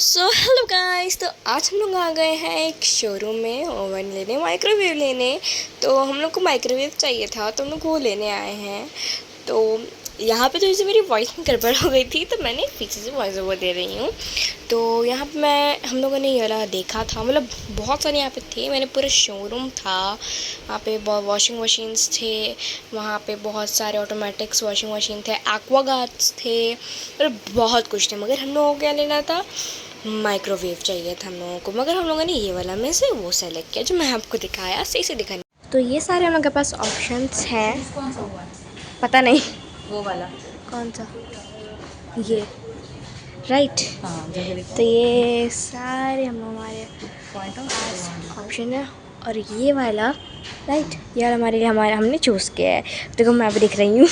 So hello guys, तो आज हम लोग आ गए हैं एक शोरूम में ओवन लेने, माइक्रोवेव लेने। तो हम लोग को माइक्रोवेव चाहिए था तो हम लोग वो लेने आए हैं। तो यहाँ पे थोड़ी सी मेरी वॉइस में गड़बड़ हो गई थी तो मैंने पीछे से वॉइस ओवर दे रही हूँ। तो यहाँ पे हम लोगों ने ये वाला देखा था, मतलब बहुत सारे यहाँ पे थे, मैंने पूरा शोरूम था। वहाँ पे वॉशिंग मशीन्स थे, वहाँ पे बहुत सारे ऑटोमेटिक्स वॉशिंग मशीन थे, एक्वागार्ड्स थे, मतलब बहुत कुछ थे। मगर हम लोगों को क्या लेना था, माइक्रोवेव चाहिए था हम लोगों को। मगर हम लोगों ने ये वाला में से वो सेलेक्ट किया जो मैं आपको दिखाया, सही से दिखाया। तो ये सारे हम लोग के पास ऑप्शंस हैं। पता नहीं वो वाला कौन सा, ये राइट। हाँ तो ये सारे हमारे पॉइंट ऑफ ऑप्शन है। और ये वाला राइट, ये वाला हमारे लिए हमारे हमने चूज़ किया है। देखो मैं अभी दिख रही हूँ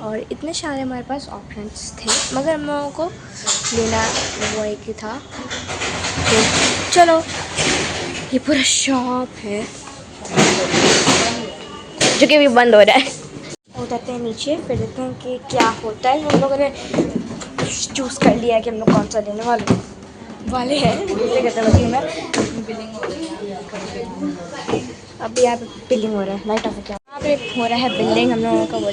और इतने सारे हमारे पास ऑप्शंस थे, मगर हम लोगों को लेना वो एक ही था। तो चलो, ये पूरा शॉप है जो कि अभी बंद हो रहा है। उतरते हैं नीचे, फिर देखते हैं कि क्या होता है। हम लोगों ने चूज़ कर लिया है कि हम लोग कौन सा लेने वाले हैं। जैसे कहते हैं में अभी यहाँ पे बिलिंग हो रहा है, लाइट ऑफ है क्या, यहाँ पे हो रहा है बिल्डिंग हम लोगों का वो।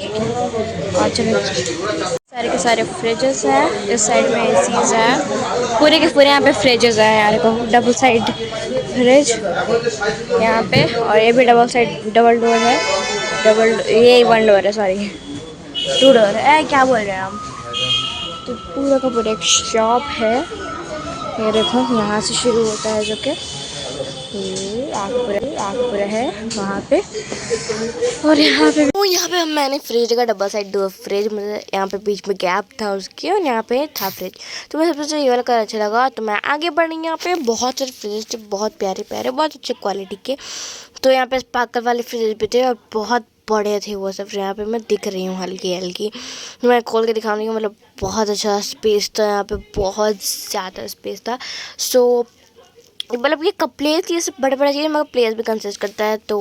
और चलो, सारे के सारे फ्रिजेस हैं, इस साइड में एसीज हैं, पूरे के पूरे यहाँ पे फ्रिजेस हैं यार को, डबल साइड फ्रिज यहाँ पे। और ये भी डबल डोर है, ये वन डोर है, सॉरी टू डोर है, क्या बोल रहे हैं हम। तो पूरा का पूरा एक शॉप है। ये देखो यहाँ से शुरू होता है, जो कि ये आगपुरा है वहाँ पे। और यहाँ पे मैंने फ्रिज का डबल साइड डोर फ्रिज, मतलब यहाँ पे बीच में गैप था उसके, और यहाँ पे था फ्रिज। तो मुझे सबसे ये वाला कलर अच्छा लगा, तो मैं आगे बढ़ी। यहाँ पे बहुत सारे फ्रिज थे, बहुत प्यारे प्यारे, बहुत अच्छे क्वालिटी के। तो यहाँ पे स्पार्कल वाले फ्रिज भी थे और बहुत बड़े थे वो सब। यहाँ पे मैं दिख रही हूँ हल्की हल्की, मैं खोल के दिखाने की, मतलब बहुत अच्छा स्पेस था यहाँ पे, बहुत ज़्यादा स्पेस था। सो मतलब ये प्लेस, ये सब बड़े बड़े चीज़, मगर प्लेस भी कंसिस्ट करता है। तो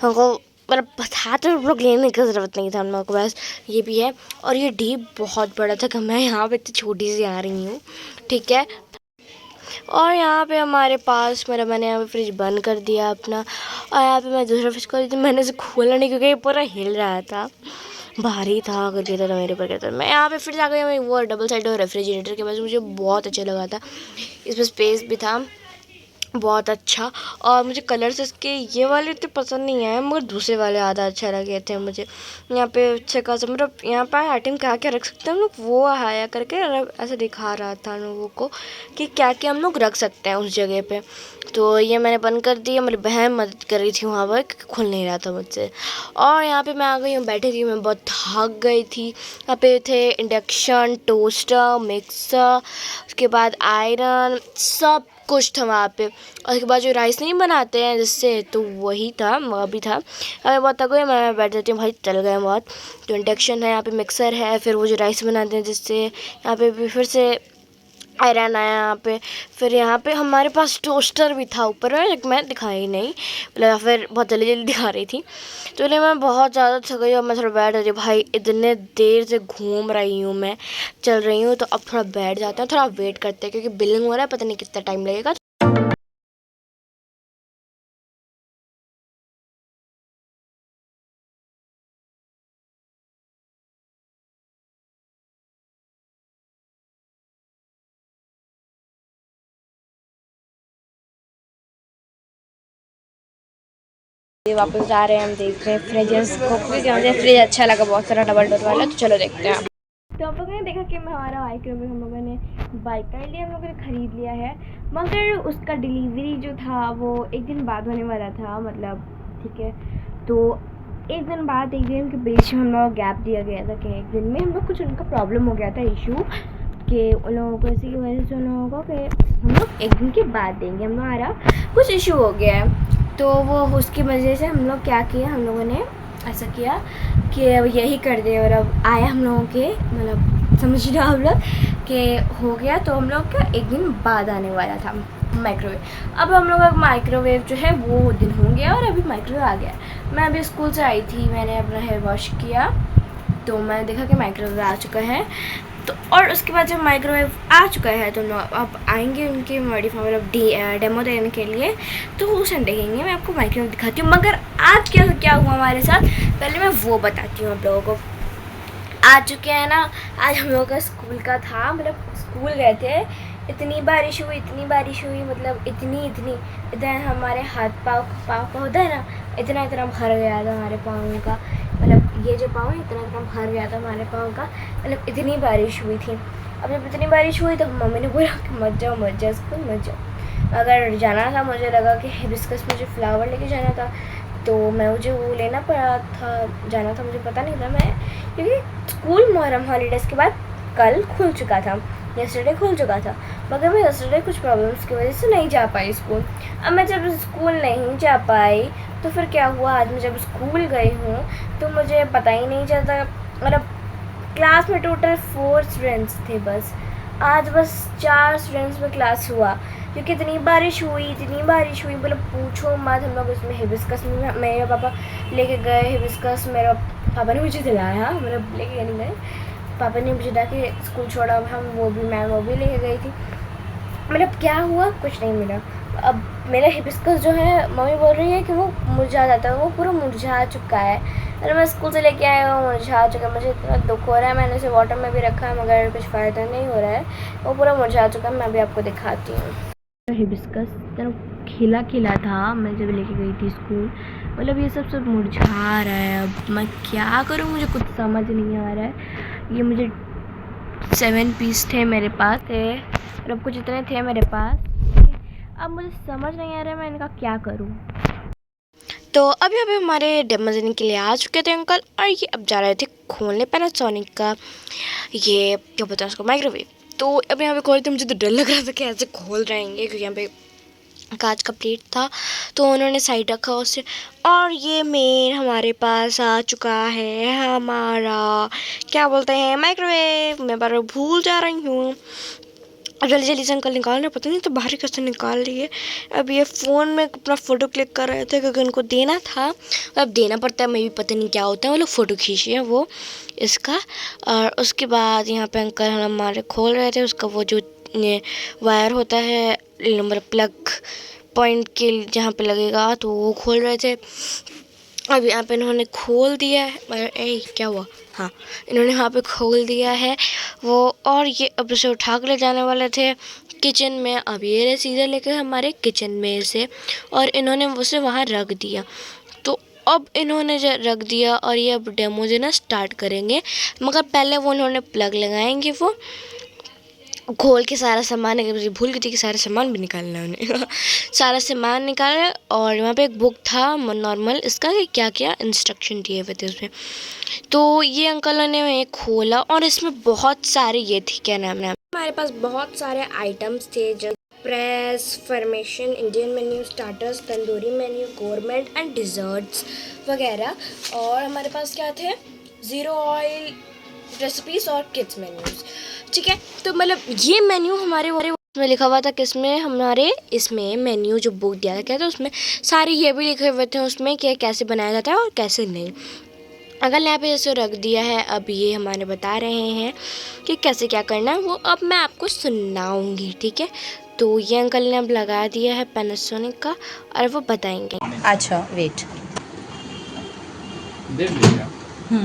हमको मतलब बता तो लोग लेने की ज़रूरत नहीं था हम लोग को, बस ये भी है। और ये डीप बहुत बड़ा था कि मैं यहाँ पे इतनी छोटी सी आ रही हूँ, ठीक है। और यहाँ पे हमारे पास मैंने यहाँ पे फ्रिज बंद कर दिया अपना, और यहाँ पे मैं दूसरा फ्रिज खोली थी, मैंने इसे खोला नहीं क्योंकि ये पूरा हिल रहा था, भारी था, अगर कहता था मेरे ऊपर कहता। मैं यहाँ पे फ्रिज आ गई, मैं वो डबल साइड रेफ्रिजरेटर के पास, मुझे बहुत अच्छा लगा था। इसमें स्पेस भी था बहुत अच्छा। और मुझे कलर्स इसके ये वाले इतने पसंद नहीं आए, मगर दूसरे वाले ज़्यादा अच्छा लगे थे मुझे। यहाँ पे अच्छे खासा, मतलब यहाँ पे आइटम क्या क्या रख सकते हैं हम लोग, वो आया करके ऐसा दिखा रहा था लोगों को कि क्या क्या हम लोग रख सकते हैं उस जगह पे। तो ये मैंने बंद कर दिया, मेरी बहन मदद कर रही थी वहाँ पर, खुल नहीं रहा था मुझसे। और यहाँ पे मैं आ गई हूँ, बैठी थी, मैं बहुत थक गई थी। यहाँ पे थे इंडक्शन, टोस्टर, मिक्सर, उसके बाद आयरन, सब कुछ था वहाँ पे। और उसके बाद जो राइस नहीं बनाते हैं जिससे, तो वही था, वह भी था। अरे बहुत तक मैं बैठ जाती हूँ, भाई चल गए बहुत। तो इंडक्शन है, यहाँ पे मिक्सर है, फिर वो जो राइस बनाते हैं जिससे, यहाँ पे भी फिर से आयरन आया यहाँ पे। फिर यहाँ पे हमारे पास टोस्टर भी था ऊपर में, लेकिन मैं दिखाई नहीं, मतलब फिर बहुत जल्दी जल्दी दिखा रही थी। तो इसलिए मैं बहुत ज़्यादा थक गई और मैं थोड़ा बैठ रही, भाई इतने देर से घूम रही हूँ मैं, चल रही हूँ, तो अब थोड़ा बैठ जाते हैं, थोड़ा वेट करते हैं क्योंकि बिलिंग हो रहा है, पता नहीं कितना टाइम लगेगा। वापस जा रहे हैं, हम देख रहे हैं फ्रिजेस को, क्योंकि मुझे फ्रिज अच्छा लगा बहुत सारा डबल डोर वाला। तो चलो देखते हैं। तो आप लोगों ने देखा कि हमारा माइक्रोवेव हम लोगों ने बाई कर लिया, हम लोगों ने ख़रीद लिया है। मगर उसका डिलीवरी जो था वो एक दिन बाद होने वाला था, मतलब ठीक है। तो एक दिन बाद, एक दिन के बीच में हम लोग गैप दिया गया था कि एक दिन में हम लोग कुछ उनका प्रॉब्लम हो गया था, इशू कि उन लोगों को, इसी की वजह से उन लोगों को कि हम लोग एक दिन के बाद देंगे, हमारा कुछ इशू हो गया है। तो वो उसकी वजह से हम लोग क्या किया, हम लोगों ने ऐसा किया कि अब यही कर दे। और अब आया हम लोगों के, मतलब समझ लो आप लोग कि हो गया, तो हम लोग का एक दिन बाद आने वाला था माइक्रोवेव। अब हम लोग का माइक्रोवेव जो है वो दिन हो गया और अभी माइक्रोवेव आ गया। मैं अभी स्कूल से आई थी, मैंने अपना हेयर वॉश किया, तो मैंने देखा कि माइक्रोवेव आ चुका है। तो और उसके बाद जब माइक्रोवेव आ चुका है तो आप आएंगे उनके मॉडिफाई मतलब डेमो देने के लिए, तो उस टाइम देखेंगे। मैं आपको माइक्रोवेव दिखाती हूँ, मगर आज क्या हुआ हमारे साथ पहले मैं वो बताती हूँ आप लोगों को। आ चुके हैं ना, आज हम लोगों का स्कूल का था, मतलब स्कूल गए थे। इतनी बारिश हुई मतलब इतना हमारे हाथ पाँव होता है ना, इतना भर गया था हमारे पाँव का, मतलब ये जो पाँव है इतना भर गया था हमारे पाँव का, मतलब इतनी बारिश हुई थी। अब जब इतनी बारिश हुई तो मम्मी ने बोला कि मत जाओ स्कूल मत जाओ। अगर जाना था, मुझे लगा कि हिबिस्कस मुझे फ्लावर लेके जाना था, तो मुझे वो लेना पड़ा था, जाना था, मुझे पता नहीं था मैं, क्योंकि स्कूल मुहर्रम हॉलीडेज़ के बाद कल खुल चुका था, यस्टरडे खुल चुका था, मगर मैं यस्टरडे कुछ प्रॉब्लम्स की वजह से नहीं जा पाई स्कूल। अब मैं जब स्कूल नहीं जा पाई तो फिर क्या हुआ, आज मैं जब स्कूल गई हूँ तो मुझे पता ही नहीं चलता, मतलब क्लास में टोटल 4 स्टूडेंट्स थे बस, आज बस 4 स्टूडेंट्स में क्लास हुआ, क्योंकि इतनी बारिश हुई मतलब पूछो मत। हम लोग उसमें हिबिस्कस में मेरे पापा लेके गए, हिबिस्कस मेरा पापा ने मुझे दिलाया, मतलब लेके नहीं गए, पापा ने मुझे जाके स्कूल छोड़ा, मैं वो भी लेके गई थी। मतलब क्या हुआ, कुछ नहीं मिला। अब मेरा हिबिस्कस जो है मम्मी बोल रही है कि वो मुरझा जाता है, वो पूरा मुरझा चुका है। अरे मैं स्कूल से लेके आई वो मुरझा चुका है, मुझे इतना दुख हो रहा है। मैंने उसे वाटर में भी रखा है मगर कुछ फ़ायदा नहीं हो रहा है, वो पूरा मुरझा चुका है। मैं अभी आपको दिखाती हूँ। हिबिस्कस खिला था, मैं जब लेके गई थी स्कूल, मतलब ये सब मुरझा रहा है। अब मैं क्या करूँ, मुझे कुछ समझ नहीं आ रहा है। ये मुझे 7 पीस थे मेरे पास मतलब कुछ इतने थे मेरे पास, अब मुझे समझ नहीं आ रहा है मैं इनका क्या करूं। तो अब यहाँ पे हमारे डेमो देने के लिए आ चुके थे अंकल, और ये अब जा रहे थे खोलने पैनासोनिक का ये क्या बोलते हैं उसको, माइक्रोवेव। तो अब यहाँ पे खोलते मुझे तो डर लग रहा था कि ऐसे खोल रहेंगे, क्योंकि यहाँ पे कांच का प्लेट था तो उन्होंने साइड रखा उससे। और ये मेन हमारे पास आ चुका है हमारा क्या बोलते हैं माइक्रोवेव। मैं बार भूल जा रही हूँ, जल्दी से अंकल निकाल रहे, पता नहीं तो बाहर कैसे निकाल लिए। अब ये फ़ोन में अपना फ़ोटो क्लिक कर रहे थे क्योंकि उनको देना था, अब देना पड़ता है, मैं भी पता नहीं क्या होता है, वो लोग फ़ोटो खींचे हैं वो इसका। और उसके बाद यहाँ पे अंकल हमारे खोल रहे थे उसका वो जो वायर होता है नंबर प्लग पॉइंट के जहाँ पे लगेगा, तो वो खोल रहे थे। अब यहाँ पे इन्होंने खोल दिया है, मगर क्या हुआ, हाँ इन्होंने वहाँ पे खोल दिया है वो। और ये अब उसे उठा कर ले जाने वाले थे किचन में। अब ये सीधे लेके हमारे किचन में से, और इन्होंने उसे वहाँ रख दिया। तो अब इन्होंने रख दिया और ये अब डेमो देना स्टार्ट करेंगे, मगर पहले वो इन्होंने प्लग लगाएंगे, वो खोल के सारा सामान, भूल गई थी कि सारा सामान भी निकालना है उन्हें सारा सामान निकाला। और वहाँ पे एक बुक था नॉर्मल इसका कि क्या क्या इंस्ट्रक्शन दिए हुए थे उसमें। तो ये अंकल ने खोला और इसमें बहुत सारे ये थी, क्या नाम है, हमारे पास बहुत सारे आइटम्स थे, जो press, formation, Indian menu, starters, tandoori menu, government and desserts वगैरह। और हमारे पास क्या थे, ज़ीरो ऑयल रेसिपीज़ और किड्स मेन्यूज़, ठीक है। तो मतलब ये मेन्यू हमारे में लिखा हुआ था किसमें, हमारे इसमें मेन्यू जो बुक दिया गया था उसमें सारे ये भी लिखे हुए थे उसमें कि कैसे बनाया जाता है और कैसे नहीं। अगर यहाँ पे जैसे रख दिया है, अब ये हमारे बता रहे हैं कि कैसे क्या करना है, वो अब मैं आपको सुनाऊंगी, ठीक है। तो ये अंकल ने अब लगा दिया है पैनासोनिक का और वो बताएंगे। अच्छा वेट, देख लीजिए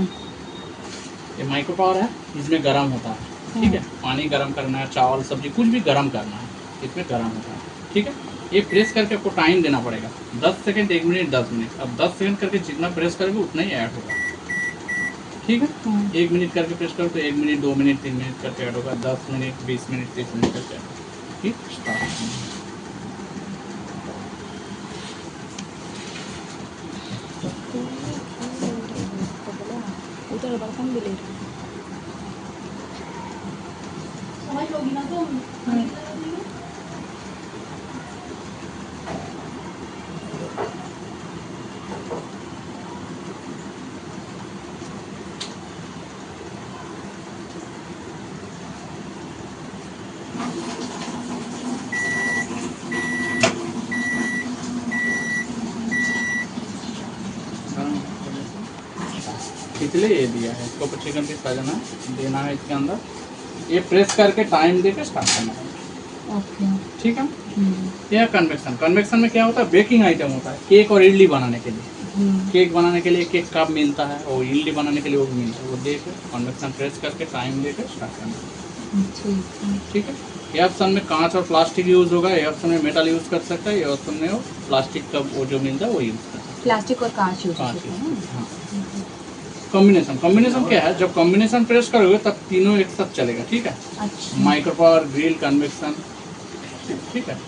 ये माइक्रो पावर है, इसमें गर्म होता है, ठीक है। पानी गर्म करना है, चावल सब्जी कुछ भी गर्म करना है, इसमें गर्म होता है, ठीक है। ये प्रेस करके आपको टाइम देना पड़ेगा, 10 सेकंड, 1 मिनट, 10 मिनट। अब 10 सेकंड करके जितना प्रेस करोगे उतना ही ऐड होगा, ठीक है। 1 मिनट करके प्रेस करो तो 1 मिनट, 2 मिनट, 3 मिनट करके ऐड होगा, 10 मिनट, 20 मिनट, 30 मिनट करके ऐड होगा, ठीक। स्टार्ट उधर बर्तन भी ले समझ लोगी ना तुम। इसलिए ये दिया है, इसको 25 पीस देना है इसके अंदर, ये प्रेस करके टाइम देकर स्टार्ट करना है, ओके। ठीक है। यह कन्वेक्शन, कन्वेक्शन में क्या होता है, बेकिंग आइटम होता है, केक और इडली बनाने के लिए। केक बनाने के लिए केक कप मिलता है और इडली बनाने के लिए वो भी मिलता है, वो देकर कन्वेक्शन प्रेस करके टाइम देकर स्टार्ट करना है, ठीक है। ये ऑप्शन में कांच और प्लास्टिक यूज़ होगा, ये ऑप्शन में मेटल यूज़ कर सकता है, ये ऑप्शन में वो प्लास्टिक का वो जो मिलता है वो यूज़ कर सकता है। प्लास्टिक और कांच यूज कांच करते हैं। हाँ। कॉम्बिनेशन, कॉम्बिनेशन क्या है, जब कॉम्बिनेशन प्रेस करोगे तब तीनों एक साथ चलेगा, ठीक है। अच्छा। माइक्रो पावर, ग्रिल, कन्वेक्शन, ठीक है।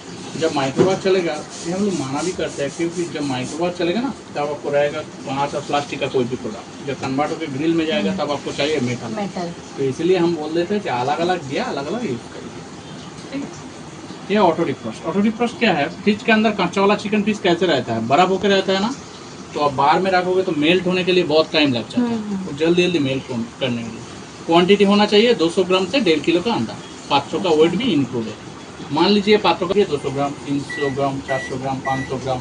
जब माइक्रोवेव चलेगा, ये हम लोग माना भी करते हैं, क्योंकि जब माइक्रोवेव चलेगा ना तब आपको रहेगा कांच और प्लास्टिक का कोई भी प्रोडक्ट। जब कन्वर्ट होकर ग्रिल में जाएगा तब आपको चाहिए मेटल। तो इसलिए हम बोल देते हैं कि अलग अलग दिया, अलग अलग यूज़ करिए, ठीक है। ये ऑटो डिफ्रॉस्ट, ऑटो डिफ्रॉस्ट क्या है, फ्रिज के अंदर कच्चा वाला चिकन पीस कैसे रहता है, बर्फ होकर रहता है ना, तो आप बाहर में रखोगे तो मेल्ट होने के लिए बहुत टाइम लग जाता है, तो जल्दी जल्दी मेल्ट करने के लिए क्वांटिटी होना चाहिए 200 ग्राम से 1.5 किलो का अंडा, 500 का वेट भी इंक्लूड है। मान लीजिए 500 का 200 ग्राम, 300 ग्राम, 400 ग्राम, 500 ग्राम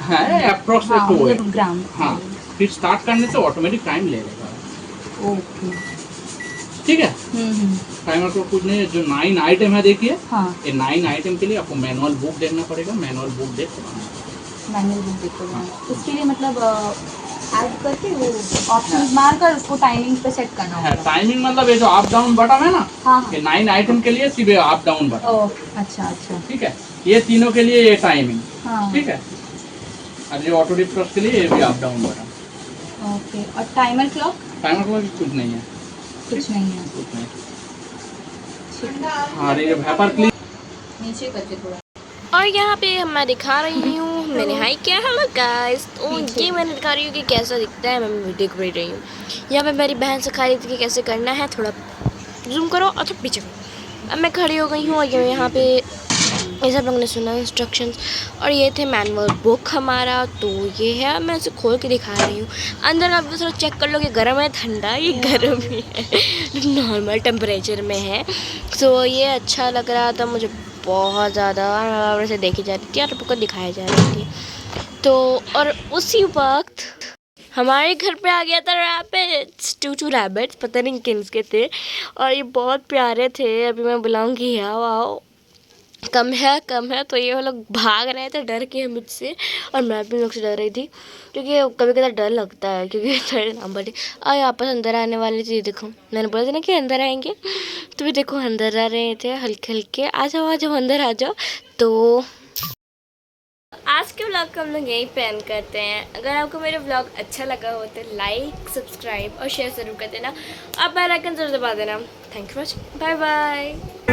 है अप्रोक्स वेट। हाँ, फिर स्टार्ट करने से ऑटोमेटिक टाइम ले लेगा, ओके, ठीक है। टाइमर को कुछ नहीं, जो 9 आइटम है देखिए, हाँ। ये 9 आइटम के लिए आपको मैनुअल बुक देखना पड़ेगा, मैनुअल बुक देख के बनाना पड़ेगा। मैनुअल बुक देखो, उसके लिए मतलब ऐड करके वो ऑप्शंस मार कर उसको टाइमिंग पे सेट करना है। होगा। टाइमिंग मतलब ये जो अप डाउन बटन है ना, हाँ। ये 9 आइटम के लिए सिर्फ अप डाउन बटन, अच्छा अच्छा, ठीक है। ये तीनों के लिए ये टाइमिंग, हाँ। ठीक है। और ये ऑटो डिफ्रॉस्ट के लिए ये भी अप डाउन बटन, ओके। और टाइमर क्लॉक? टाइमर क्लॉक कुछ नहीं है, कुछ नहीं है, कुछ नहीं। हाँ, ये वेपर क्लीन नीचे करके थोड़ा। और यहाँ पे मैं दिखा रही हूँ मैंने हाई किया, हेलो गाइस। तो ये मैंने दिखा रही हूँ कि कैसा दिखता है, मैं वीडियो कर रही हूँ। यहाँ पे मेरी बहन सिखा रही थी कि कैसे करना है, थोड़ा जूम करो और थोड़ा पीछे करो। अब मैं खड़ी हो गई हूँ और यहाँ पे ये सब लोग ने सुना इंस्ट्रक्शंस, और ये थे मैनुअल बुक हमारा। तो ये है, मैं इसे खोल के दिखा रही हूँ। अंदर आप थोड़ा चेक कर लो कि गर्म है ठंडा, ये गर्म ही है, नॉर्मल टेम्परेचर में है। सो ये अच्छा लग रहा था मुझे बहुत ज़्यादा, और ऐसे देखी जा रही थी और आपको दिखाया जा रही थी। तो और उसी वक्त हमारे घर पे आ गया था रैबिट्स, 2 रैबिट्स, पता नहीं किसके थे, और ये बहुत प्यारे थे। अभी मैं बुलाऊंगी आओ आओ, कम है तो ये वो लोग भाग रहे थे डर के मुझसे, और मैं भी लोग से डर रही थी, क्योंकि कभी कभी डर लगता है, क्योंकि नंबर और आपस अंदर आने वाले थे। देखो मैंने बोला था ना कि अंदर आएंगे, तो भी देखो अंदर आ रहे थे हल्के हल्के, आ जाओ अंदर आ जाओ। तो आज के व्लॉग को हम लोग यहीं पे एंड करते हैं। अगर आपको मेरे व्लॉग अच्छा लगा हो तो लाइक, सब्सक्राइब और शेयर ज़रूर कर देना, और बेल आइकन जरूर दबा देना। Thank you for watching, bye bye.